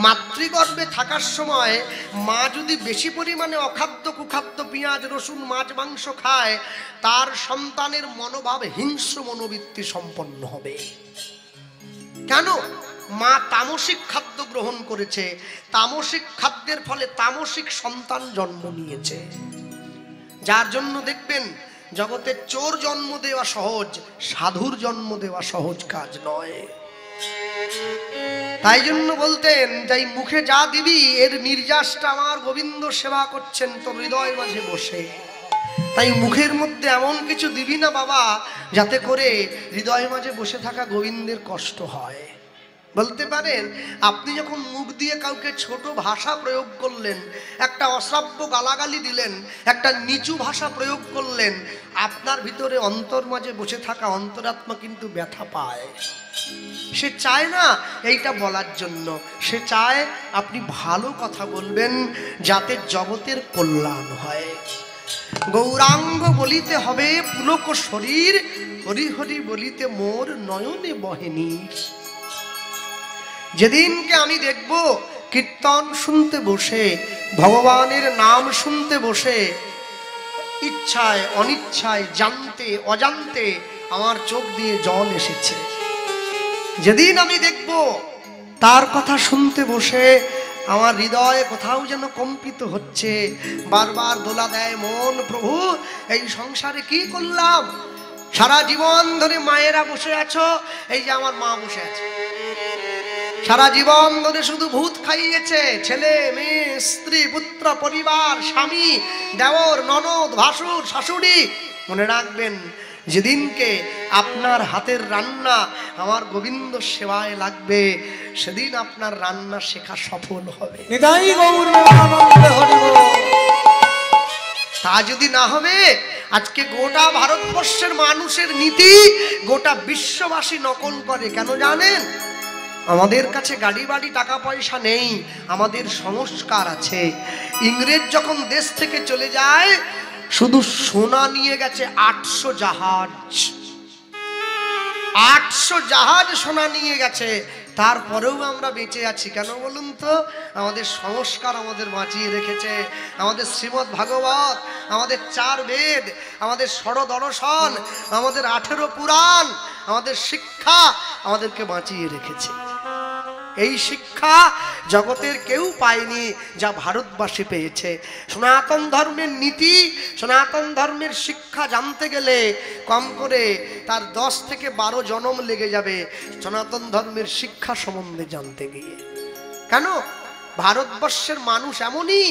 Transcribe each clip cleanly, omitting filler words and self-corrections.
মাতৃগর্ভে থাকার সময় মা যদি বেশি পরিমাণে অখাদ্য কুখাদ্য পেঁয়াজ রসুন মাছ মাংস খায়, তার সন্তানের মনোভাব হিংস্র মনোবৃত্তি সম্পন্ন হবে। কেন? মা তামসিক খাদ্য গ্রহণ করেছে, তামসিক খাদ্যের ফলে তামসিক সন্তান জন্ম নিয়েছে। যার জন্য দেখবেন জগতে চোর জন্ম দেওয়া সহজ, সাধুর জন্ম দেওয়া সহজ কাজ নয়। তাই জন্য বলতেন, যাই মুখে যা দিবি এর নির্যাসটা আমার গোবিন্দ সেবা করছেন তোর হৃদয় মাঝে বসে। তাই মুখের মধ্যে এমন কিছু দিবি না বাবা যাতে করে হৃদয় মাঝে বসে থাকা গোবিন্দের কষ্ট হয়। বলতে পারেন, আপনি যখন মুখ দিয়ে কাউকে ছোট ভাষা প্রয়োগ করলেন, একটা অশ্রাব্য গালাগালি দিলেন, একটা নিচু ভাষা প্রয়োগ করলেন, আপনার ভিতরে অন্তর মাঝে বসে থাকা অন্তরাত্মা কিন্তু ব্যথা পায়। সে চায় না এইটা বলার জন্য, সে চায় আপনি ভালো কথা বলবেন যাতে জগতের কল্যাণ হয়। গৌরাঙ্গ বলিতে হবে পুলক শরীর, হরি হরি বলিতে মোর নয়নে বহেনি। যেদিনকে আমি দেখব কীর্তন শুনতে বসে, ভগবানের নাম শুনতে বসে, ইচ্ছায় অনিচ্ছায় জানতে অজান্তে আমার চোখ দিয়ে জল এসেছে, যেদিন আমি দেখব তার কথা শুনতে বসে আমার হৃদয় কোথাও যেন কম্পিত হচ্ছে, বারবার দোলা দেয় মন, প্রভু এই সংসারে কি করলাম? সারা জীবন ধরে মায়েরা বসে আছো, এই যে আমার মা বসে আছে, সারা জীবন ধরে শুধু ভূত খাইয়েছে, ছেলে মেয়ে স্ত্রী পুত্র পরিবার স্বামী দেওর ননদ ভাসুর শাশুড়ি। মনে রাখবেন, যেদিনকে আপনার হাতের রান্না আমার গোবিন্দ সেবায় লাগবে, সেদিন আপনার রান্না শেখা সফল হবে। তা যদি না হবে, আজকে গোটা ভারতবর্ষের মানুষের নীতি গোটা বিশ্ববাসী নকল করে। কেন জানেন? আমাদের কাছে গাড়ি বাড়ি টাকা পয়সা নেই, আমাদের সংস্কার আছে। ইংরেজ যখন দেশ থেকে চলে যায়, শুধু সোনা নিয়ে গেছে 800 জাহাজ, 800 জাহাজ সোনা নিয়ে গেছে। তারপরেও আমরা বেঁচে আছি কেন বলুন তো? আমাদের সংস্কার আমাদের বাঁচিয়ে রেখেছে। আমাদের শ্রীমদ্ ভাগবত, আমাদের 4 বেদ, আমাদের ষড়দর্শন, আমাদের 18 পুরাণ, আমাদের শিক্ষা আমাদেরকে বাঁচিয়ে রেখেছে। এই শিক্ষা জগতের কেউ পায়নি, যা ভারতবাসী পেয়েছে। সনাতন ধর্মের নীতি, সনাতন ধর্মের শিক্ষা জানতে গেলে কম করে তার 10 থেকে 12 জন্ম লেগে যাবে সনাতন ধর্মের শিক্ষা সম্বন্ধে জানতে গিয়ে। কেন? ভারতবর্ষের মানুষ এমনই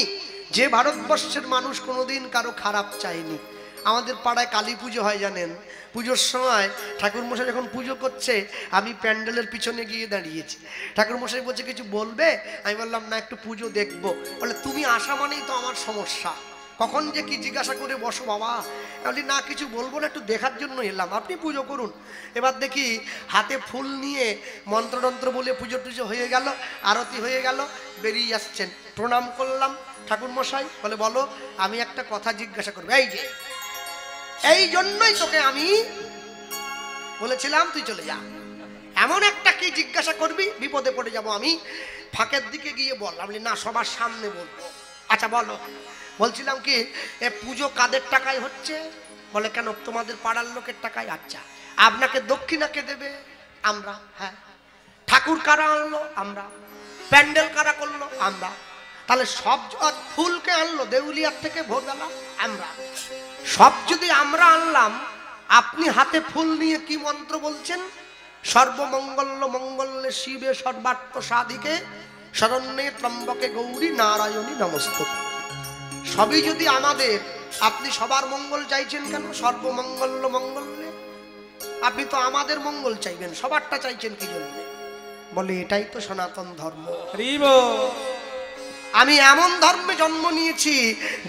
যে ভারতবর্ষের মানুষ কোনোদিন কারো খারাপ চায়নি। আমাদের পাড়ায় কালী পুজো হয় জানেন, পুজোর সময় ঠাকুরমশাই যখন পুজো করছে, আমি প্যান্ডেলের পিছনে গিয়ে দাঁড়িয়েছি। ঠাকুরমশাই বলছে কিছু বলবে? আমি বললাম না, একটু পুজো দেখবো। বলে তুমি আসা মানেই তো আমার সমস্যা, কখন যে কি জিজ্ঞাসা করে বসো বাবা। বলি না, কিছু বলবো না, একটু দেখার জন্য এলাম, আপনি পুজো করুন। এবার দেখি হাতে ফুল নিয়ে মন্ত্রতন্ত্র বলে পুজো টুজো হয়ে গেল, আরতি হয়ে গেল, বেরিয়ে আসছেন। প্রণাম করলাম। ঠাকুরমশাই বলে বলো। আমি একটা কথা জিজ্ঞাসা করবো। এই যে এই জন্যই তোকে আমি বলেছিলাম তুই চলে যা, এমন একটা কি জিজ্ঞাসা করবি, বিপদে পড়ে যাব আমি, ফাঁকের দিকে গিয়ে বল। আমি না, সবার সামনে বলবো। আচ্ছা বলো। বলছিলাম কি, এ পুজো কাদের টাকায় হচ্ছে? বলে কেন? তোমাদের পাড়ার লোকের টাকায়। আচ্ছা, আপনাকে দক্ষিণা কে দেবে? আমরা। হ্যাঁ। ঠাকুর কারা আনলো? আমরা। প্যান্ডেল কারা করলো? আমরা। তাহলে সব ফুলকে আনলো দেউলিয়ার থেকে ভোরবেলা? আমরা। সব যদি আমরা আনলাম, আপনি হাতে ফুল নিয়ে কি মন্ত্র বলছেন? সর্বমঙ্গল মঙ্গলে শিবে সর্বার্থ সাধিকে শরণ্যে ত্রম্বকে গৌরী নারায়ণী নমস্তুতে। সবই যদি আমাদের, আপনি সবার মঙ্গল চাইছেন কেন? সর্বমঙ্গল মঙ্গলে আপনি তো আমাদের মঙ্গল চাইবেন, সবারটা চাইছেন কি জন্য? বলে এটাই তো সনাতন ধর্ম। আমি এমন ধর্মে জন্ম নিয়েছি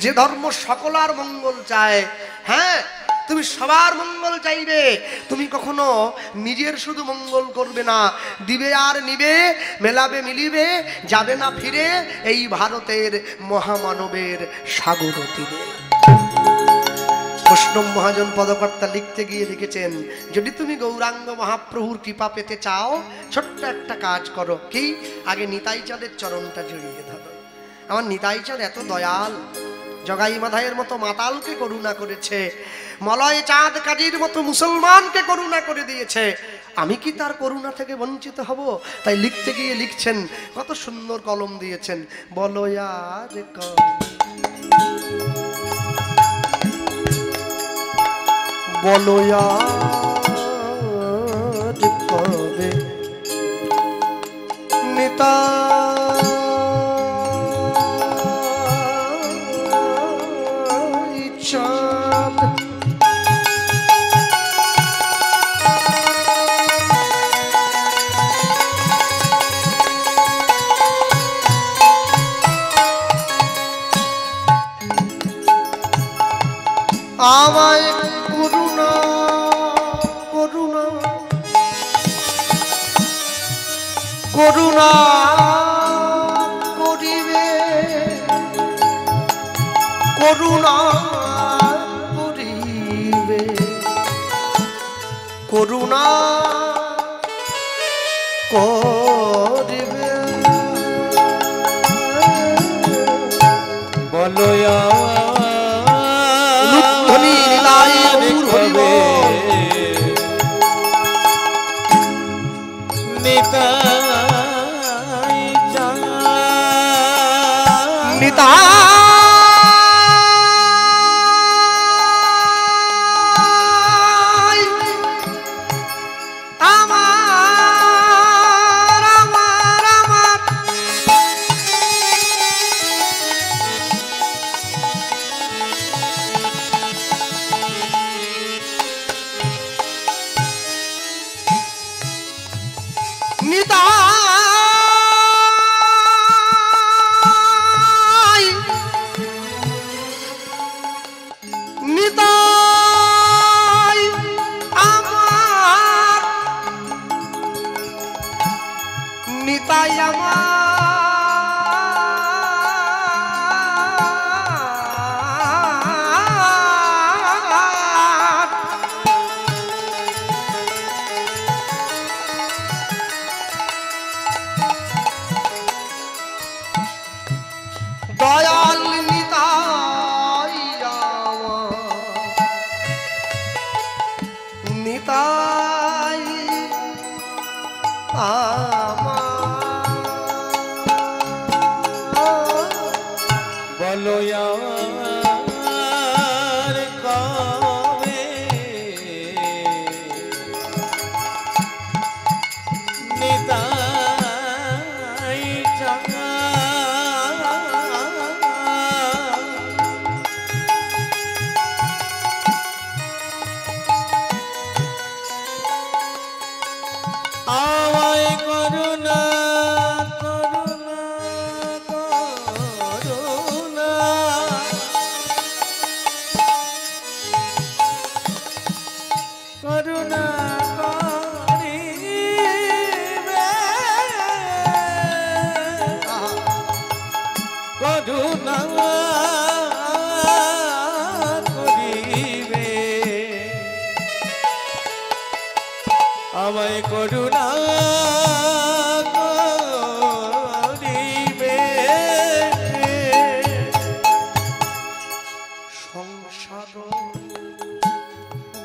যে ধর্ম সকলার মঙ্গল চায়। হ্যাঁ, তুমি সবার মঙ্গল চাইবে, তুমি কখনো নিজের শুধু মঙ্গল করবে না। দিবে আর নিবে, মেলাবে মিলিবে, যাবে না ফিরে এই ভারতের মহামানবের সাগর তীরে। বৈষ্ণব মহাজন পদকর্তা লিখতে গিয়ে লিখেছেন, যদি তুমি গৌরাঙ্গ মহাপ্রভুর কৃপা পেতে চাও ছোট্ট একটা কাজ করো। কি? আগে নিতাই চাঁদের চরণটা জড়িয়ে ধরো। আমার নিতাই চাঁদ এত দয়াল, জগাই মাধাইয়ের মতো মাতালকে করুণা করেছে, মলয় চাঁদ কাজীর মতো মুসলমানকে করুণা করে দিয়েছে। আমি কি তার করুণা থেকে বঞ্চিত হব? তাই লিখতে গিয়ে লিখছেন, কত সুন্দর কলম দিয়েছেন, বলো আর বলো আর কবে নিতাই চাঁদ আমায় করুণা করুণা করুণা করিবে, করুণা করিবে, করুণা করিবে, বলো আমায় করুণা করিবে। সংসার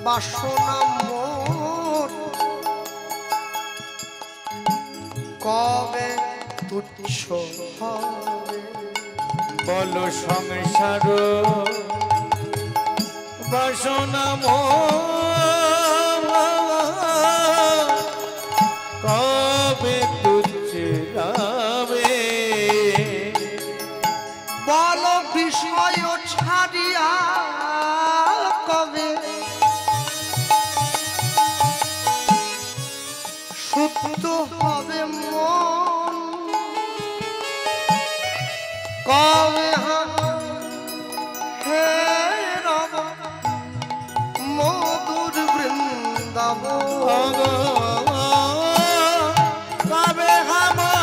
বাসনা মোর কবে তুচ্ছ হবে, বলো সংসার বাসনা কবে তুচ্ছ হবে, বলো বিষয় ছাড়িয়া কবে সুপ্ত হবে মন, কবে হে রব মধুর বৃন্দাবন, কবে হামা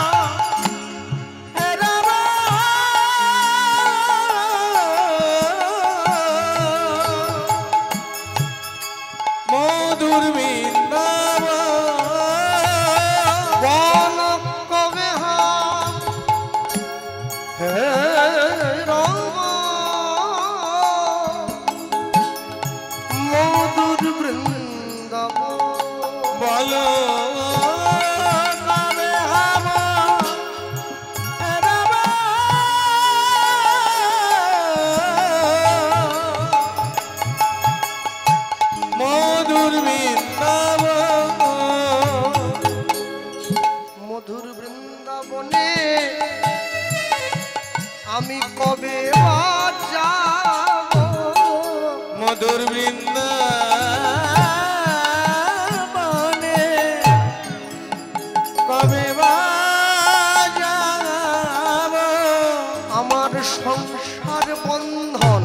আমি কবে যাব মধুর বৃন্দাবনে কবে বা যাব আমার সংসার বন্ধন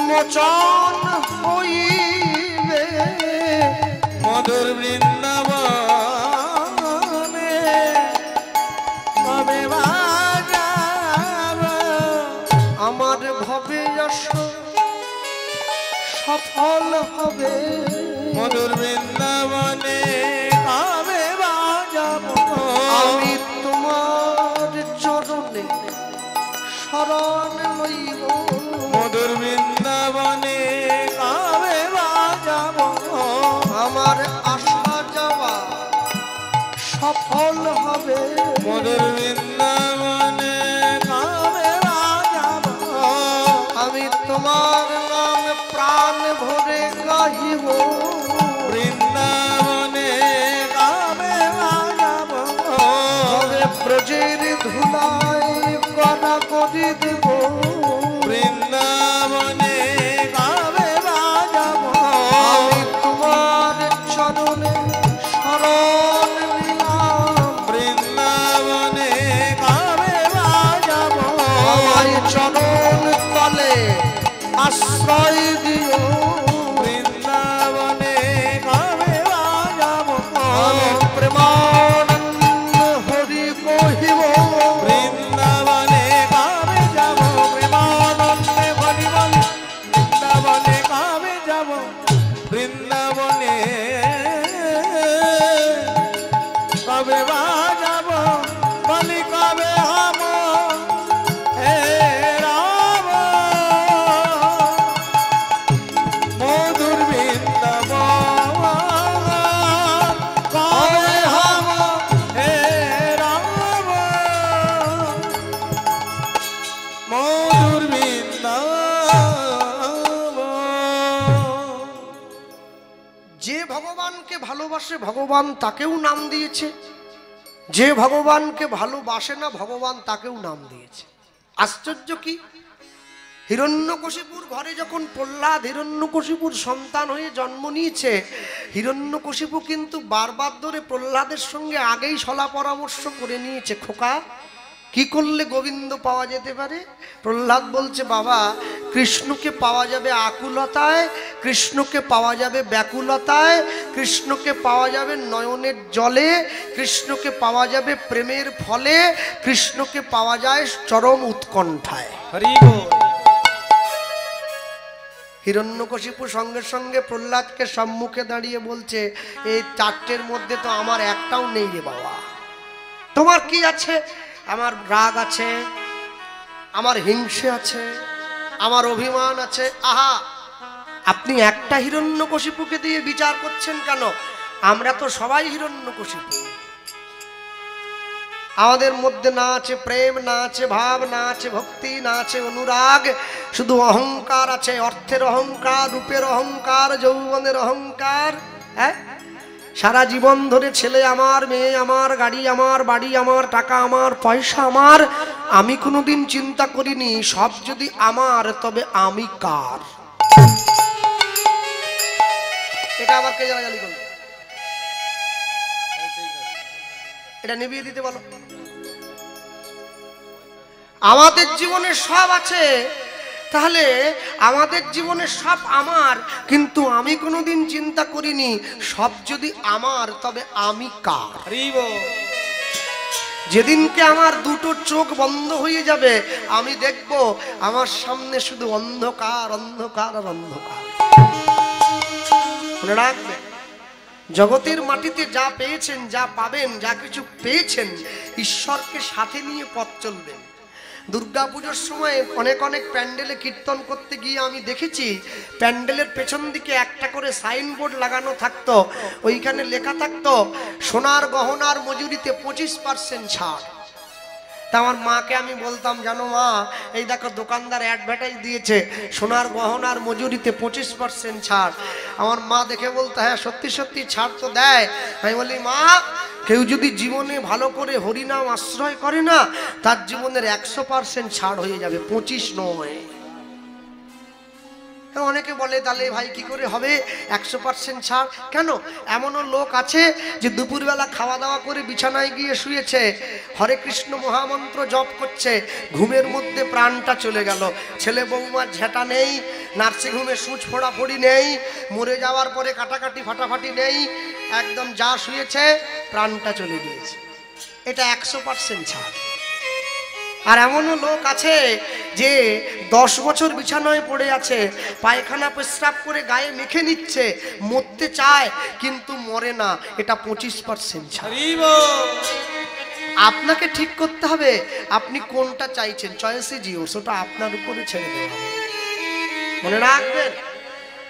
মোচন হইবে মধুর বৃন্দাবনে কবে বা যাব আমার ভবে আশা সফল হবে মধুর বৃন্দাবনে কবে বা যাব আমি তোমার চরণে শরণ লইব মধুর বৃন্দাবনে কবে বা যাব আমার আশা যাওয়া সফল হবে মধুর বৃন্দাবনে কবে বা যাব আমি তোমার নাম প্রাণ ভরে গাহিব বৃন্দাবনে কবে বা যাব তবে ব্রজের ধুলায় কড়া করে দেব বৃন্দাবনে কবে বা যাব আমি তোমার চরণে শরণ নিলাম বৃন্দাবনে কবে বা যাব আমার চরণ তলে আশ্রয় দিও বৃন্দাবনে কবে বা যাব আমি প্রেমানন্দ হরি কহিব বৃন্দাবনে কবে যাব প্রেমানন্দে হরিবল বৃন্দাবনে কবে যাব বৃন্দাবনে কবে বা যাব বলি কবে হব হে রাম মধুর বৃন্দাবন কবে হব হে রাম মধুর বৃন্দাবন যে ভগবানকে ভালোবাসে ভগবান তাকেও নাম দিয়েছে, যে ভগবানকে ভালোবাসে না ভগবান তাকেও নাম দিয়েছে। আশ্চর্য কি, হিরণ্যকশিপুর ঘরে যখন প্রহ্লাদ হিরণ্যকশিপুর সন্তান হয়ে জন্ম নিয়েছে, হিরণ্যকশিপু কিন্তু বারবার ধরে প্রহ্লাদের সঙ্গে আগেই সলা পরামর্শ করে নিয়েছে, খোকা কি করলে গোবিন্দ পাওয়া যেতে পারে? প্রহ্লাদ বলছে, বাবা কৃষ্ণকে পাওয়া যাবে আকুলতায়, কৃষ্ণকে পাওয়া যাবে ব্যাকুলতায়, কৃষ্ণকে পাওয়া যাবে নয়নের জলে, কৃষ্ণকে পাওয়া যাবে প্রেমের ফলে, কৃষ্ণকে পাওয়া যায় চরম উৎকণ্ঠায়। হরি বল হিরণ্যকশিপু সঙ্গে সঙ্গে প্রহ্লাদকে সম্মুখে দাঁড়িয়ে বলছে, এই চারটের মধ্যে তো আমার একটাও নেই রে বাবা। তোমার কি আছে? আমার রাগ আছে, আমার হিংসে আছে, আমার অভিমান আছে। আহা, আপনি একটা হিরণ্যকশিপুকে দিয়ে বিচার করছেন কেন? আমরা তো সবাই হিরণ্যকশিপু। আমাদের মধ্যে না আছে প্রেম, না আছে ভাব, না আছে ভক্তি, না আছে অনুরাগ, শুধু অহংকার আছে। অর্থের অহংকার, রূপের অহংকার, যৌবনের অহংকার। হ্যাঁ, সারা জীবন ধরে ছেলে আমার, মেয়ে আমার, গাড়ি আমার, বাড়ি আমার, টাকা আমার, পয়সা আমার। আমি কোনোদিন চিন্তা করিনি সব যদি আমার তবে আমি কার। এটা আবার কে জানাজানি করবে? এটা নিভিয়ে দিতে বলো। আমাদের জীবনে সব আছে, তাহলে আমাদের জীবনে সব আমার, কিন্তু আমি কোনোদিন চিন্তা করিনি সব যদি আমার তবে আমি কার। হরি বল যেদিনকে আমার দুটো চোখ বন্ধ হয়ে যাবে, আমি দেখব আমার সামনে শুধু অন্ধকার, অন্ধকার আর অন্ধকার। মনে রাখবে, জগতের মাটিতে যা পেয়েছেন, যা পাবেন, যা কিছু পেয়েছেন, ঈশ্বরকে সাথে নিয়ে পথ চলবেন। দুর্গা পুজোর সময় অনেক অনেক প্যান্ডেলে কীর্তন করতে গিয়ে আমি দেখেছি, প্যান্ডেলের পেছন দিকে একটা করে সাইনবোর্ড লাগানো থাকতো, ওইখানে লেখা থাকতো সোনার গহনার মজুরিতে 25% ছাড়। তা আমার মাকে আমি বলতাম, জানো মা, এই দেখো দোকানদার অ্যাডভার্টাইজ দিয়েছে সোনার গহনার মজুরিতে 25% ছাড়। আমার মা দেখে বলতো, হ্যাঁ সত্যি সত্যি ছাড় তো দেয়। আমি বলি, মা, কেউ যদি জীবনে ভালো করে হরিনাম আশ্রয় করে না, তার জীবনের 100% ছাড় হয়ে যাবে, 25 নয়। অনেকে বলে, তাহলে ভাই কি করে হবে 100% ছাড়? কেন, এমনও লোক আছে যে দুপুরবেলা খাওয়া দাওয়া করে বিছানায় গিয়ে শুয়েছে, হরে কৃষ্ণ মহামন্ত্র জপ করছে, ঘুমের মধ্যে প্রাণটা চলে গেল। ছেলে বৌমার ঝেঁটা নেই, নার্সিংহোমে সূচ ফোড়াফোড়ি নেই, মরে যাওয়ার পরে কাটাকাটি ফাটাফাটি নেই, একদম যা শুয়েছে প্রাণটা চলে গিয়েছে। এটা 100% ছাড়। আর এমনও লোক আছে যে 10 বছর বিছানায় পড়ে আছে, পায়খানা পেশাব করে গায়ে মেখে নিচ্ছে, মরতে চায় কিন্তু মরে না, এটা 25% ছাড়। আপনাকে ঠিক করতে হবে আপনি কোনটা চাইছেন, চয়েস ইজ ইয়োর্স, ওটা আপনার উপরে ছেড়ে দেওয়া হবে। মনে রাখবেন,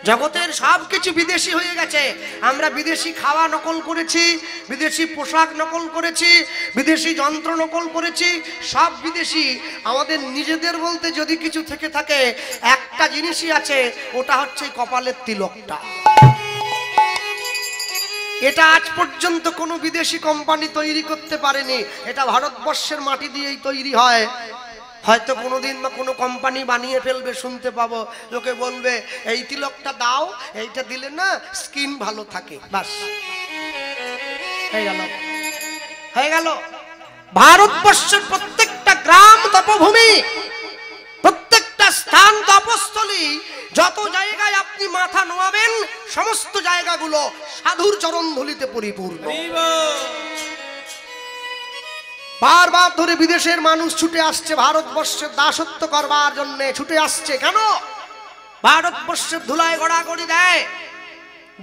জগতের সব কিছু বিদেশি হয়ে গেছে। আমরা বিদেশি খাওয়া নকল করেছি, বিদেশি পোশাক নকল করেছি, বিদেশি যন্ত্র নকল করেছি, সব বিদেশি। আমাদের নিজেদের বলতে যদি কিছু থেকে থাকে, একটা জিনিসই আছে, ওটা হচ্ছে কপালের তিলকটা। এটা আজ পর্যন্ত কোনো বিদেশি কোম্পানি তৈরি করতে পারেনি, এটা ভারতবর্ষের মাটি দিয়েই তৈরি হয়। হয়তো কোনোদিন বা কোনো কোম্পানি বানিয়ে ফেলবে, শুনতে পাবো, লোকে বলবে এই তিলকটা দাও, এইটা দিলে না স্কিন ভালো থাকে, বাস হয়ে গেল, হয়ে গেল। ভারতবর্ষের প্রত্যেকটা গ্রাম তপভূমি, প্রত্যেকটা স্থান তপস্থলী, যত জায়গায় আপনি মাথা নোয়াবেন সমস্ত জায়গাগুলো সাধুর চরণ ধুলিতে পরিপূর্ণ। বারবার ধরে বিদেশের মানুষ ছুটে আসছে ভারতবর্ষের দাসত্ব করবার জন্য, ছুটে আসছে কেন? ভারতবর্ষের ধুলায় গড়াগড়ি দেয়।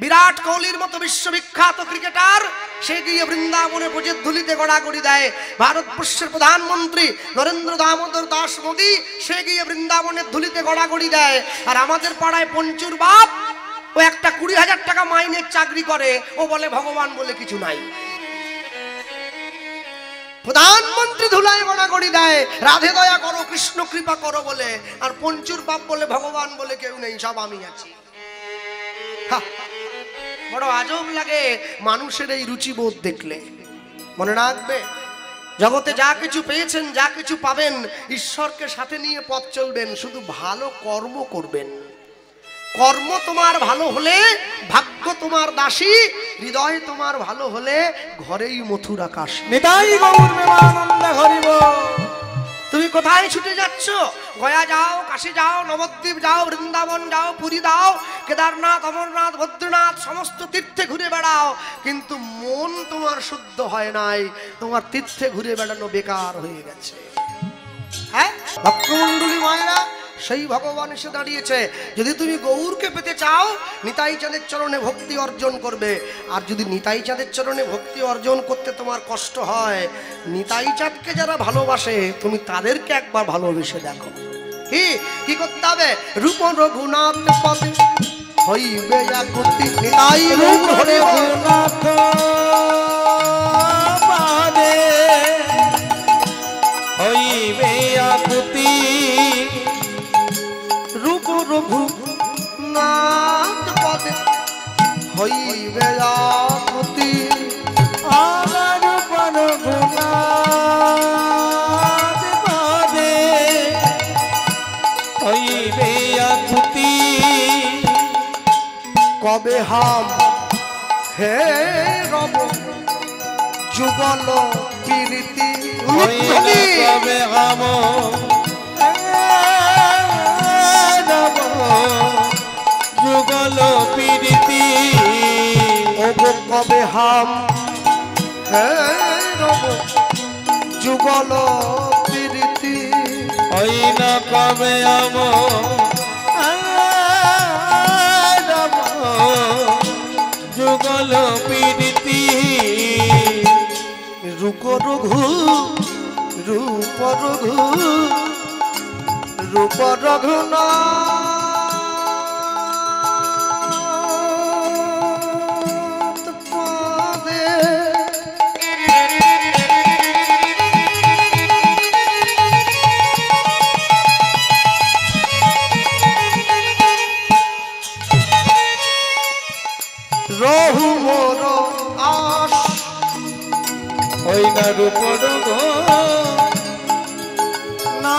বিরাট কোহলির মতো বিশ্ববিখ্যাত ক্রিকেটার, সে গিয়ে বৃন্দাবনে ব্রজের ধুলিতে গড়াগড়ি দেয়। ভারতবর্ষের প্রধানমন্ত্রী নরেন্দ্র দামোদর দাস মোদী, সে গিয়ে বৃন্দাবনের ধুলিতে গড়াগড়ি দেয়। আর আমাদের পাড়ায় পঞ্চুর বাপ, ও একটা 20,000 টাকা মাইনের চাকরি করে, ও বলে ভগবান বলে কিছু নাই। প্রধানমন্ত্রী ধুলায় গড়াগড়ি দেয় রাধে দয়া করো, কৃষ্ণ কৃপা করো বলে, আর পঞ্চুর বাপ বলে ভগবান বলে কেউ নেই, সব আমি আছি। বড় আজব লাগে মানুষের এই রুচিবোধ দেখলে। মনে রাখবে, জগতে যা কিছু পেয়েছেন, যা কিছু পাবেন, ঈশ্বরকে সাথে নিয়ে পথ চলবেন, শুধু ভালো কর্ম করবেন। কর্ম তোমার ভালো হলে ভাগ্য তোমার দাসী, হৃদয় তোমার ভালো হলে ঘরেই মথুর আকাশ। নিতাই গৌর প্রেমানন্দ হরি বল। তুমি কোথায় ছুটে যাচ্ছ? গয়া যাও, কাশী যাও, নবদ্বীপ যাও, বৃন্দাবন যাও, পুরী যাও, কেদারনাথ, অমরনাথ, বদ্রীনাথ, সমস্ত তীর্থে ঘুরে বেড়াও, কিন্তু মন তোমার শুদ্ধ হয় নাই, তোমার তীর্থে ঘুরে বেড়ানো বেকার হয়ে গেছে। হ্যাঁ, ভক্তমণ্ডলী মায়েরা, সেই ভগবান এসে দাঁড়িয়েছে। যদি তুমি গৌরকে পেতে চাও, নিতাই চাঁদের চরণে ভক্তি অর্জন করবে। আর যদি নিতাই চাঁদের চরণে ভক্তি অর্জন করতে তোমার কষ্ট হয়, নিতাই চাঁদকে যারা ভালোবাসে, তুমি তাদেরকে একবার ভালোবেসে দেখো। কি করতে হবে? রূপ রঘুনাথ পদে হইবে আকুতি, নিতাই রূপ হরে রঘুনাথ পাদে হইবে আকুতি, রূপ রঘুনাথ পদে হইবে আকুতি, আমার রঘুনাথ পাদে হইবে আকুতি। কবে হাম হে রব যুগল প্রীতি, কবে হাম যুগল প্রীতি, কবে হাম হে রব যুগল প্রীতি, ওই না কবে আম যুগল প্রীতি। রূপ রঘু রূপ রঘু রূপ রঘুনাথ পদে ওই না রূপ রঙ না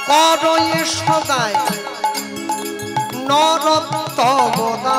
করয়ে সদাই নরোত্তমদা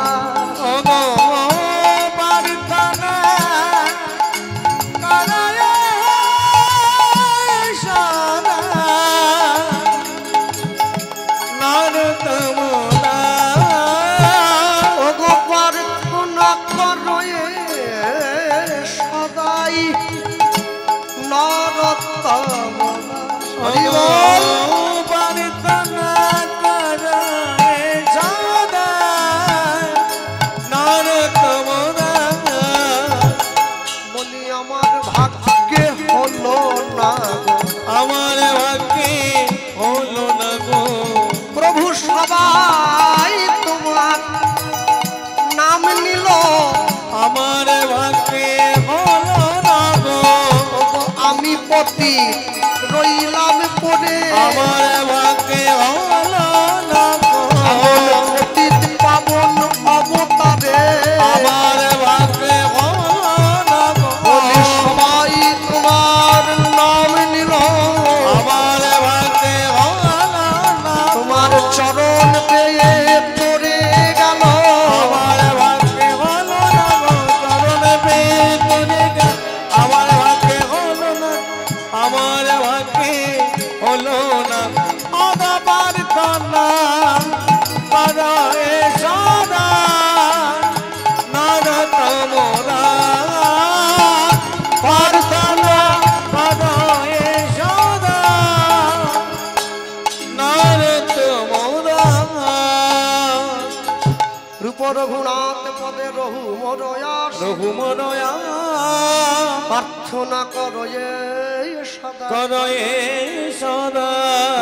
সবাই তোমার নাম নিল আমার ভাগ্যে হলো না গো আমি পতি রইলাম পড়ে আমার ভাগ্যে হলো না গো পতিত পাবন অবতারে আমার ভাগ্যে হলো না গো সবাই তোমার নাম নিল আমার ভাগ্যে হলো না তোমার চরণ পেয়ে পড়ে গেল আমার ভাগ্যে হলো না গো চরণ পেয়ে পড়ে গেল আমার ভাগ্যে হলো না আমার ভাগ্যে হলো না অদাবার কান্না পারায়ে সদা নরতমরা প্রার্থনা পারায়ে সদা নরতমরা রূপ রঘুনাথ পদে রঘু মরয়াস রঘুমনয়া প্রার্থনা করয়ে সদা করয়ে সদা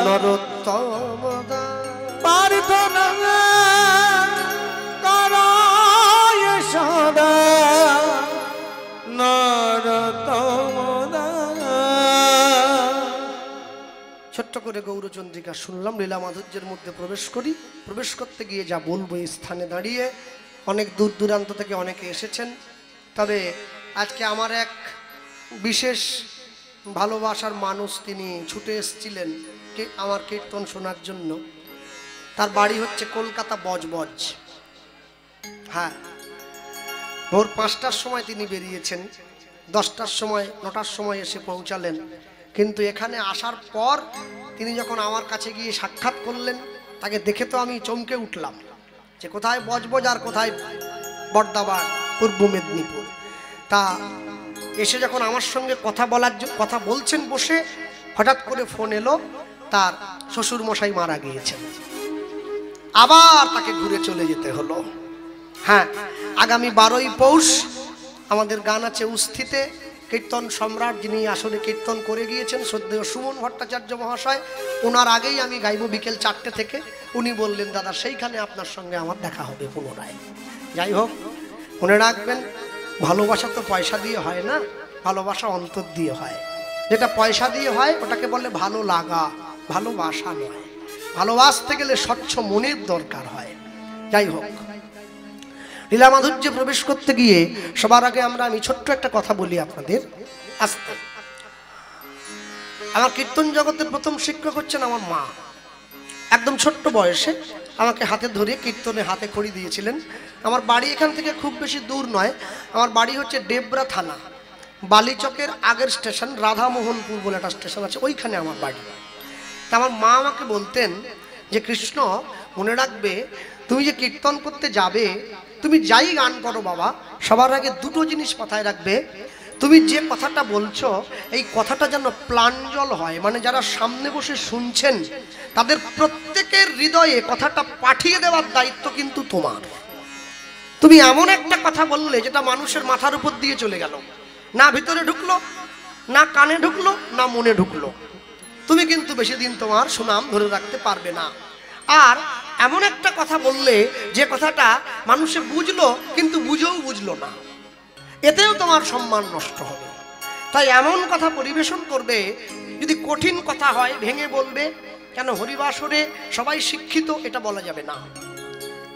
নরোত্তম দা প্রার্থনা করয়ে সদা নরতমদা। ছোট্ট করে গৌরচন্দ্রিকা শুনলাম, লীলা মাধুর্যের মধ্যে প্রবেশ করি। প্রবেশ করতে গিয়ে যা বলবো এই স্থানে দাঁড়িয়ে, অনেক দূর দূরান্ত থেকে অনেকে এসেছেন। তবে আজকে আমার এক বিশেষ ভালোবাসার মানুষ, তিনি ছুটে এসেছিলেন আমার কীর্তন শোনার জন্য। তার বাড়ি হচ্ছে কলকাতা বজবজ। হ্যাঁ, ভোর 5টার সময় তিনি বেরিয়েছেন, 10টার সময় 9টার সময় এসে পৌঁছালেন। কিন্তু এখানে আসার পর তিনি যখন আমার কাছে গিয়ে সাক্ষাৎ করলেন, তাকে দেখে তো আমি চমকে উঠলাম যে কোথায় বজবজ আর কোথায় বর্দাবাড়, পূর্ব মেদিনীপুর। তা এসে যখন আমার সঙ্গে কথা বলছেন বসে, হঠাৎ করে ফোন এলো তার শ্বশুর মশাই মারা গিয়েছেন। আবার তাকে ঘুরে চলে যেতে হলো। হ্যাঁ, আগামী 12ই পৌষ আমাদের গান আছে উস্থিতে। কীর্তন সম্রাট যিনি আসলে কীর্তন করে গিয়েছেন, শ্রদ্ধেয় সুমন ভট্টাচার্য মহাশয়, ওনার আগেই আমি গাইব বিকেল 4টে থেকে। উনি বললেন দাদা সেইখানে আপনার সঙ্গে আমার দেখা হবে পুনরায়। যাই হোক, মনে রাখবেন ভালোবাসা তো পয়সা দিয়ে হয় না, ভালোবাসা অন্তর দিয়ে হয়। যেটা পয়সা দিয়ে হয় ওটাকে বলে ভালো লাগা, ভালোবাসা নয়। ভালোবাসতে গেলে স্বচ্ছ মনের দরকার হয়। যাই হোক, লীলা মাধুর্যে প্রবেশ করতে গিয়ে সবার আগে আমি ছোট্ট একটা কথা বলি আপনাদের। আস্তে, আমার কীর্তন জগতের প্রথম শিক্ষক হচ্ছেন আমার মা। একদম ছোট্ট বয়সে আমাকে হাতে ধরে কীর্তনে হাতে খড়ি দিয়েছিলেন। আমার বাড়ি এখান থেকে খুব বেশি দূর নয়, আমার বাড়ি হচ্ছে ডেবরা থানা, বালিচকের আগের স্টেশন রাধামোহনপুর বলে একটা স্টেশন আছে, ওইখানে আমার বাড়ি। তা আমার মা আমাকে বলতেন যে কৃষ্ণ, মনে রাখবে তুমি যে কীর্তন করতে যাবে, তুমি যাই গান করো বাবা, সবার আগে দুটো জিনিস মাথায় রাখবে। তুমি যে কথাটা বলছো এই কথাটা যেন প্রাঞ্জল হয়, মানে যারা সামনে বসে শুনছেন তাদের প্রত্যেকের হৃদয়ে কথাটা পাঠিয়ে দেওয়ার দায়িত্ব কিন্তু তোমার। তুমি এমন একটা কথা বললে যেটা মানুষের মাথার উপর দিয়ে চলে গেল, না ভিতরে ঢুকলো, না কানে ঢুকলো, না মনে ঢুকলো, তুমি কিন্তু বেশি দিন তোমার সুনাম ধরে রাখতে পারবে না। আর এমন একটা কথা বললে যে কথাটা মানুষে বুঝলো কিন্তু বুঝেও বুঝলো না, এতেও তোমার সম্মান নষ্ট হবে। তাই এমন কথা পরিবেশন করবে, যদি কঠিন কথা হয় ভেঙে বলবে। কেন হরিবাসরে সবাই শিক্ষিত এটা বলা যাবে না।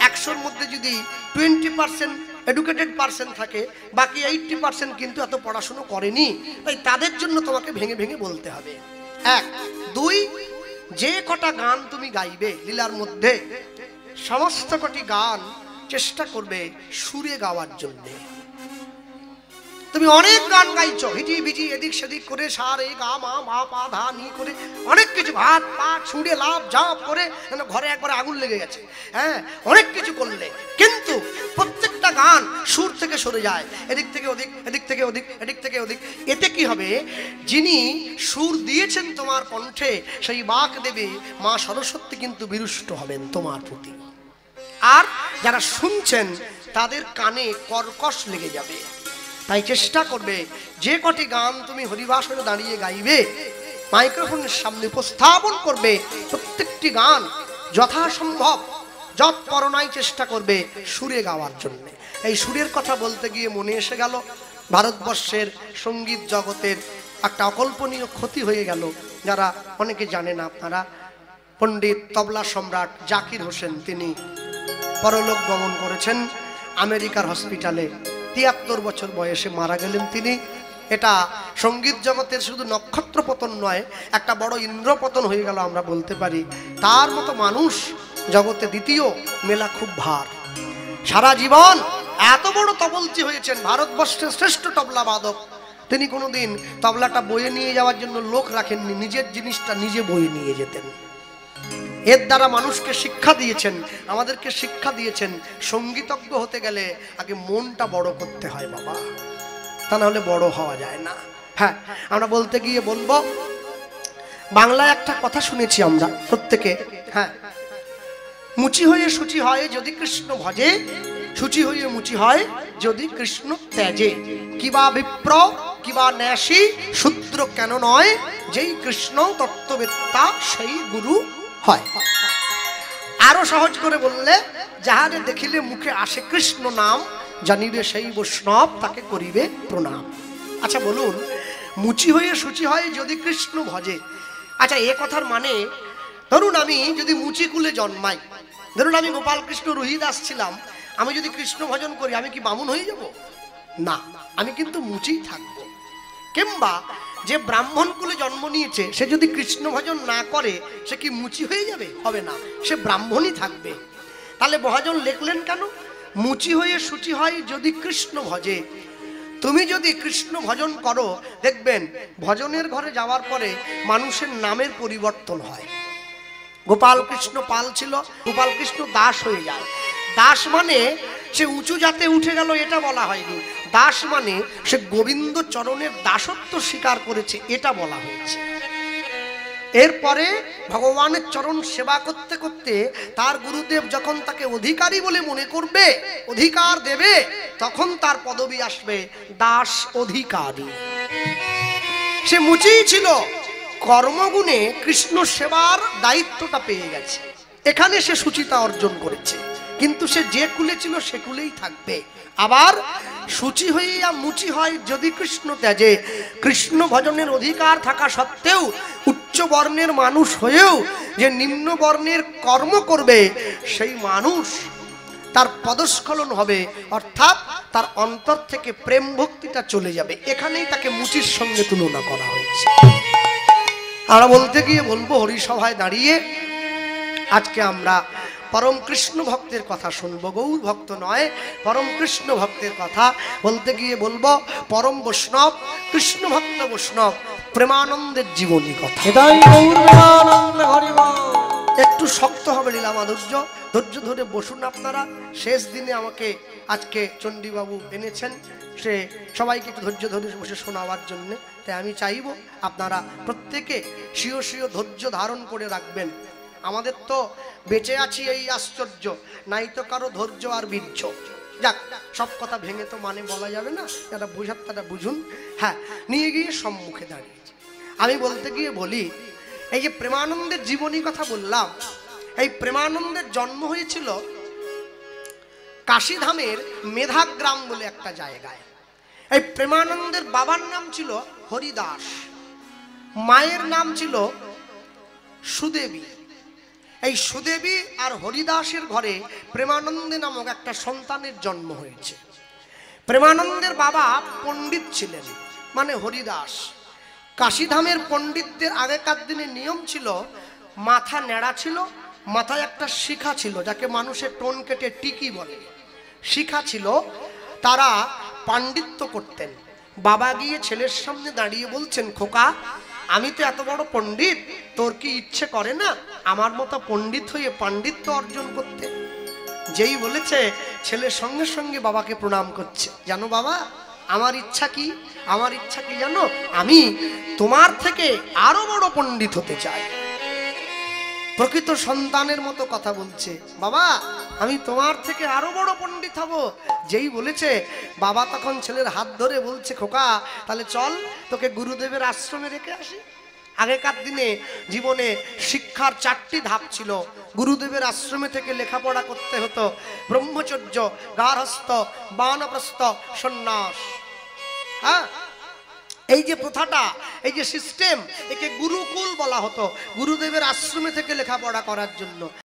100-র মধ্যে যদি 20% এডুকেটেড পার্সন থাকে, বাকি 80% কিন্তু এত পড়াশুনো করেনি। তাই তাদের জন্য তোমাকে ভেঙে ভেঙে বলতে হবে। 1, 2, যে কটা গান তুমি গাইবে লীলার মধ্যে, সমস্ত কটি গান চেষ্টা করবে সুরে গাওয়ার জন্যে। তুমি অনেক গান গাইছো হিজি বিজি এদিক সেদিক করে, সার এ গা মা মা পা ধা নি করে, অনেক কিছু ভাত পাট ছুঁড়ে লাভ জাপ করে, ঘরে একবার আগুন লেগে গেছে। হ্যাঁ, অনেক কিছু করলে, কিন্তু প্রত্যেকটা গান সুর থেকে সরে যায়, এদিক থেকে ওদিক, এদিক থেকে ওদিক, এদিক থেকে ওদিক। এতে কি হবে, যিনি সুর দিয়েছেন তোমার কণ্ঠে, সেই বাক দেবে মা সরস্বতী কিন্তু বিরুষ্ট হবেন তোমার প্রতি। আর যারা শুনছেন তাদের কানে কর্কশ লেগে যাবে। তাই চেষ্টা করবে যে কটি গান তুমি হরিবাসরে দাঁড়িয়ে গাইবে, মাইক্রোফোনের সামনে উপস্থাপন করবে, প্রত্যেকটি গান যথাসম্ভব যৎপরণায় চেষ্টা করবে সুরে গাওয়ার জন্য। এই সুরের কথা বলতে গিয়ে মনে এসে গেল, ভারতবর্ষের সঙ্গীত জগতের একটা অকল্পনীয় ক্ষতি হয়ে গেল, যারা অনেকে জানেন আপনারা। পণ্ডিত তবলা সম্রাট জাকির হোসেন তিনি পরলোক গমন করেছেন আমেরিকার হসপিটালে। 73 বছর বয়সে মারা গেলেন তিনি। এটা সঙ্গীত জগতের শুধু নক্ষত্র পতন নয়, একটা বড় ইন্দ্রপতন হয়ে গেল আমরা বলতে পারি। তার মতো মানুষ জগতে দ্বিতীয় মেলা খুব ভার। সারা জীবন এত বড় তবলচি হয়েছেন, ভারতবর্ষের শ্রেষ্ঠ তবলা বাদক। তিনি কোনোদিন তবলাটা বয়ে নিয়ে যাওয়ার জন্য লোক রাখেননি, নিজের জিনিসটা নিজে বয়ে নিয়ে যেতেন। এর দ্বারা মানুষকে শিক্ষা দিয়েছেন, আমাদেরকে শিক্ষা দিয়েছেন, সঙ্গীতজ্ঞ হতে গেলে আগে মনটা বড় করতে হয় বাবা, তা নাহলে বড় হওয়া যায় না। হ্যাঁ, আমরা বলতে গিয়ে বলবো, বাংলায় একটা কথা শুনেছি আমরা প্রত্যেকে। হ্যাঁ, মুচি হয়ে সূচি হয় যদি কৃষ্ণ ভজে, সূচি হয়ে মুচি হয় যদি কৃষ্ণ ত্যাজে। কিবা বিপ্র কিবা ন্যাসী শূদ্র কেন নয়, যেই কৃষ্ণ তত্ত্ববেত্তা সেই গুরু হয়। আরো সহজ করে বললে, যাহারে দেখিলে মুখে আসে কৃষ্ণ নাম, জানিবে সেই বৈষ্ণব তাকে করিবে প্রণাম। আচ্ছা বলুন, মুচি হয়ে সূচি হয় যদি কৃষ্ণ ভজে। আচ্ছা, এ কথার মানে, ধরুন আমি যদি মুচি কুলে জন্মাই, ধরুন আমি গোপাল কৃষ্ণ রোহিদাস ছিলাম, আমি যদি কৃষ্ণ ভজন করি আমি কি বামুন হয়ে যাব? না, আমি কিন্তু মুচিই থাকবো। কিংবা যে ব্রাহ্মণ কুলে জন্ম নিয়েছে, সে যদি কৃষ্ণ ভজন না করে সে কি মুচি হয়ে যাবে? হবে না, সে ব্রাহ্মণই থাকবে। তাহলে মহাজন লিখলেন কেন, মুচি হয়ে সূচি হয় যদি কৃষ্ণ ভজে। তুমি যদি কৃষ্ণ ভজন করো, দেখবেন ভজনের ঘরে যাওয়ার পরে মানুষের নামের পরিবর্তন হয়। গোপাল কৃষ্ণ পাল ছিল, গোপাল কৃষ্ণ দাস হয়ে যায়। দাস মানে সে উঁচু জাতে উঠে গেল, এটা বলা হয়নি। দাস মানে সে গোবিন্দ চরণের দাসত্ব স্বীকার করেছে, এটা বলা হয়েছে। এরপরে ভগবানের চরণ সেবা করতে করতে তার গুরুদেব যখন তাকে অধিকারী বলে মনে করবে, অধিকার দেবে, তখন তার পদবি আসবে দাস অধিকারী। সে মুচিই ছিল, কর্মগুণে কৃষ্ণ সেবার দায়িত্বটা পেয়ে গেছে, এখানে সে সুচিতা অর্জন করেছে। কিন্তু সে যে কুলে ছিল সে কুলেই থাকবে। আবার সূচি হইয়া মুচি হয় যদি কৃষ্ণ ত্যাজে। কৃষ্ণ ভজনের অধিকার থাকা সত্ত্বেও উচ্চ বর্ণের মানুষ হয়েও যে নিম্ন বর্ণের কর্ম করবে, সেই মানুষ তার পদস্খলন হবে, অর্থাৎ তার অন্তর থেকে প্রেম ভক্তিটা চলে যাবে। এখানেই তাকে মুচির সঙ্গে তুলনা করা হয়েছে। আমরা বলতে গিয়ে বলবো, হরিসভায় দাঁড়িয়ে আজকে আমরা পরম কৃষ্ণ ভক্তের কথা শুনবো। গৌর ভক্ত নয়, পরম কৃষ্ণ ভক্তের কথা বলতে গিয়ে বলবো, পরম বৈষ্ণব কৃষ্ণ ভক্ত বৈষ্ণব প্রেমানন্দের জীবনী কথা। একটু শক্ত হবে লীলা মাধুর্য, ধৈর্য ধরে বসুন আপনারা। শেষ দিনে আমাকে আজকে চণ্ডীবাবু এনেছেন, সে সবাইকে একটু ধৈর্য ধরে বসে শোনাবার জন্য। তাই আমি চাইব আপনারা প্রত্যেকে স্বীয় স্বীয় ধৈর্য ধারণ করে রাখবেন। আমাদের তো বেঁচে আছি এই আশ্চর্য, নাই তো কারো ধৈর্য আর বীর্য। যাক, সব কথা ভেঙে তো মানে বলা যাবে না, যারা বুঝার তারা বুঝুন। হ্যাঁ, নিয়ে গিয়ে সম্মুখে দাঁড়িয়েছে। আমি বলতে গিয়ে বলি, এই যে প্রেমানন্দের জীবনী কথা বললাম, এই প্রেমানন্দের জন্ম হয়েছিল কাশীধামের মেধাগ্রাম বলে একটা জায়গায়। এই প্রেমানন্দের বাবার নাম ছিল হরিদাস, মায়ের নাম ছিল সুদেবী। এই সুদেবী আর হরিদাসের ঘরে প্রেমানন্দে নামক একটা সন্তানের জন্ম হয়েছে। প্রেমানন্দের বাবা পণ্ডিত ছিলেন, মানে হরিদাস। কাশীধামের পণ্ডিতদের আগেকার দিনে নিয়ম ছিল, মাথা ন্যাড়া ছিল, মাথায় একটা শিখা ছিল, যাকে মানুষের টোন কেটে টিকি বলে, শিখা ছিল। তারা পাণ্ডিত্য করতেন। বাবা গিয়ে ছেলের সামনে দাঁড়িয়ে বলছেন, খোকা আমি তো এত বড় পণ্ডিত, তোর কি ইচ্ছে করে না আমার মতো পণ্ডিত হয়ে পাণ্ডিত্য অর্জন করতে? যেই বলেছে, ছেলের সঙ্গে সঙ্গে বাবাকে প্রণাম করছে। জানো বাবা, আমার ইচ্ছা কি? আমার ইচ্ছা কি জানো? আমি তোমার থেকে আরো বড় পণ্ডিত হতে চাই। প্রকৃত সন্তানের মতো কথা বলছে, বাবা আমি তোমার থেকে আরো বড় পণ্ডিত হব। যেই বলেছে, বাবা তখন ছেলের হাত ধরে বলছে, খোকা তাহলে চল তোকে গুরুদেবের আশ্রমে রেখে আসি। আগেকার দিনে জীবনে শিক্ষার 4টি ধাপ ছিল। গুরুদেবের আশ্রমে থেকে লেখাপড়া করতে হতো, ব্রহ্মচর্য, গার্হস্থ, বানপ্রস্থ, সন্ন্যাস। হ্যাঁ, এই যে প্রথাটা, এই যে সিস্টেম, একে গুরুকুল বলা হতো, গুরুদেবের আশ্রমে থেকে লেখাপড়া করার জন্য।